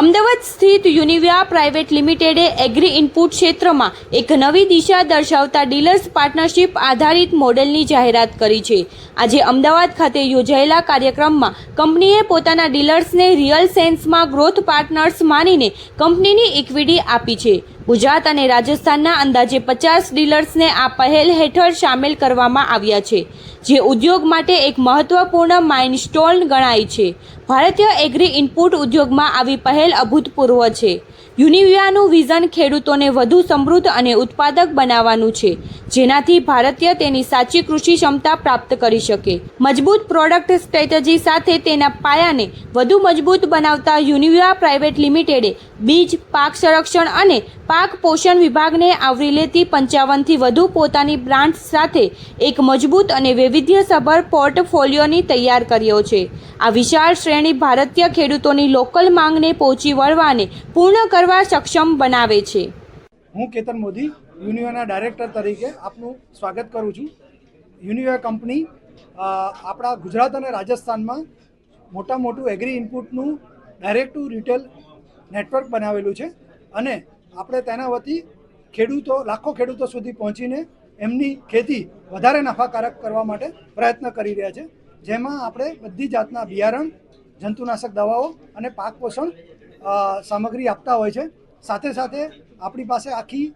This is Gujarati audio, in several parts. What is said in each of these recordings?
અમદાવાદ સ્થિત યુનિવિયા પ્રાઇવેટ લિમિટેડે એગ્રી ઇનપુટ ક્ષેત્રમાં એક નવી દિશા દર્શાવતા ડીલર્સ પાર્ટનરશિપ આધારિત મોડેલની જાહેરાત કરી છે। આજે અમદાવાદ ખાતે યોજાયેલા કાર્યક્રમમાં કંપનીએ પોતાના ડીલર્સને રિયલ સેન્સમાં ગ્રોથ પાર્ટનર્સ માનીને કંપનીની ઇક્વિટી આપી છે। ગુજરાત અને રાજસ્થાનના અંદાજે 50 ડીલર્સને આ પહેલ હેઠળ સામેલ કરવામાં આવ્યા છે, જે ઉદ્યોગ માટે એક મહત્વપૂર્ણ માઇલસ્ટોન ગણાય છે। ભારતીય એગ્રી ઇનપુટ ઉદ્યોગમાં આવી પહેલ અભૂતપૂર્વ છે। યુનિવિયાનું વિઝન ખેડૂતોને વધુ સમૃદ્ધ અને ઉત્પાદક બનાવવાનું છે, જેનાથી ભારતીય તેની સાચી કૃષિ ક્ષમતા પ્રાપ્ત કરી શકે। મજબૂત પ્રોડક્ટ સ્ટ્રેટેજી સાથે તેના પાયાને વધુ મજબૂત બનાવતા યુનિવિયા પ્રાઇવેટ લિમિટેડે બીજ, પાક સંરક્ષણ અને પાક પોષણ વિભાગને આવરી લેતી 55થી વધુ પોતાની બ્રાન્ડ્સ સાથે એક મજબૂત અને વૈવિધ્યસભર પોર્ટફોલિયોની તૈયાર કર્યો છે। આ વિશાળ શ્રેણી ભારતીય ખેડૂતોની લોકલ માંગને પહોંચી વળવાને પૂર્ણ કરવા સક્ષમ બનાવે છે। હું કેતન મોદી યુનિવિયાના ડાયરેક્ટર તરીકે આપનું સ્વાગત કરું છું। યુનિવિયા કંપની આપણા ગુજરાત અને રાજસ્થાનમાં મોટું એગ્રી ઇનપુટનું ડાયરેક્ટ ટુ રિટેલ નેટવર્ક બનાવેલું છે અને આપણે તેના વતી લાખો ખેડૂતો સુધી પહોંચીને એમની ખેતી વધારે નફાકારક કરવા માટે પ્રયત્ન કરી રહ્યા છે, જેમાં આપણે બધી જાતના બિયારણ, જંતુનાશક દવાઓ અને પાક પોષણ સામગ્રી આપતા હોય છે। સાથે સાથે આપણી પાસે આખી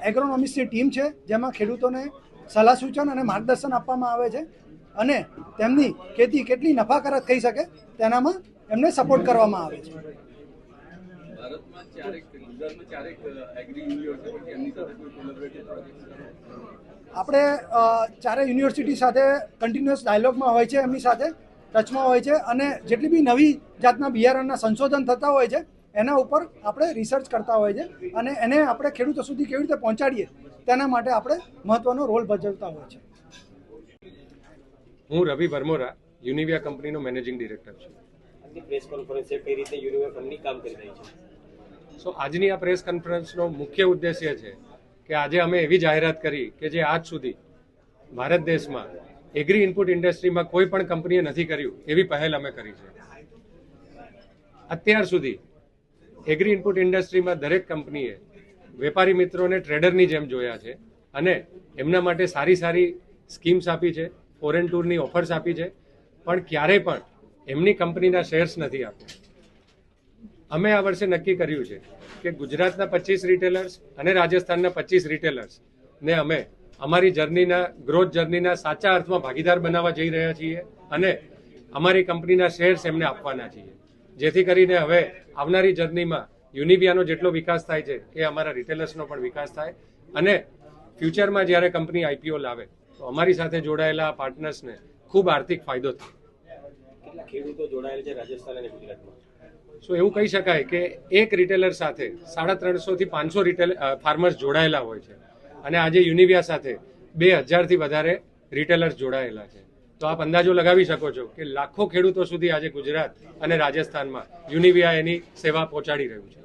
એગ્રોનોમિક્સની ટીમ છે, જેમાં ખેડૂતોને સલાહ સૂચન અને માર્ગદર્શન આપવામાં આવે છે અને તેમની ખેતી કેટલી નફાકારક થઈ શકે તેનામાં એમને સપોર્ટ કરવામાં આવે છે। આપણે ચારે યુનિવર્સિટી સાથે કન્ટિન્યુઅસ ડાયલોગમાં હોય છે, એમની સાથે ટચમાં હોય છે અને જેટલી બી નવી જાતના બિયારણના સંશોધન થતા હોય છે એના ઉપર આપણે રિસર્ચ કરતા હોય છે અને એને આપણે ખેડૂતો સુધી કેવી રીતે પહોંચાડીએ તેના માટે આપણે મહત્વનો રોલ ભજવતા હોય છે। હું રવિ ભરમોરા યુનિવિયા કંપનીનો મેનેજિંગ ડિરેક્ટર છું। આજની પ્રેસ કોન્ફરન્સ કઈ રીતે યુનિવિયા કંપની કામ કરી રહી છે? આજની આ પ્રેસ કોન્ફરન્સનો મુખ્ય ઉદ્દેશ્ય છે કે આજે અમે એવી જાહેરાત કરી કે જે આજ સુધી ભારત દેશમાં એગ્રી ઇનપુટ ઇન્ડસ્ટ્રીમાં કોઈ પણ કંપનીએ નથી કર્યું એવી પહેલ અમે કરી છે। અત્યાર સુધી એગ્રી ઇનપુટ ઇન્ડસ્ટ્રીમાં દરેક કંપનીએ વેપારી મિત્રોને ટ્રેડરની જેમ જોયા છે અને એમના માટે સારી સ્કીમ્સ આપી છે, ફોરેન ટૂરની ઓફર્સ આપી છે, પણ ક્યારેય પણ એમની કંપનીના શેર્સ નથી આપ્યા। અમે આ વર્ષે નક્કી કર્યું છે કે ગુજરાતના 25 રિટેલર્સ અને રાજસ્થાનના 25 રિટેલર્સને અમે અમારી ગ્રોથ જર્નીના સાચા અર્થમાં ભાગીદાર બનાવવા જઈ રહ્યા છીએ અને અમારી કંપનીના શેર્સ એમને આપવાના છીએ, જેથી કરીને હવે આવનારી જર્નીમાં યુનિવિયાનો જેટલો વિકાસ થાય છે એ અમારા રિટેલર્સનો પણ વિકાસ થાય અને ફ્યુચરમાં જ્યારે કંપની આઈપીઓ લાવે તો અમારી સાથે જોડાયેલા પાર્ટનર્સને ખૂબ આર્થિક ફાયદો થાય। કેટલા ખેડૂતો જોડાયેલા છે રાજસ્થાન અને ગુજરાતમાં? એવું કહી શકાય કે એક રિટેલર સાથે 350 થી 500 ફાર્મર્સ જોડાયેલા હોય છે અને આજે યુનિવિયા સાથે 2000થી વધારે રિટેલર્સ જોડાયેલા છે। તો આપ અંદાજો લગાવી શકો છો કે લાખો ખેડૂતો સુધી આજે ગુજરાત અને રાજસ્થાનમાં યુનિવિયા એની સેવા પહોંચાડી રહ્યું છે।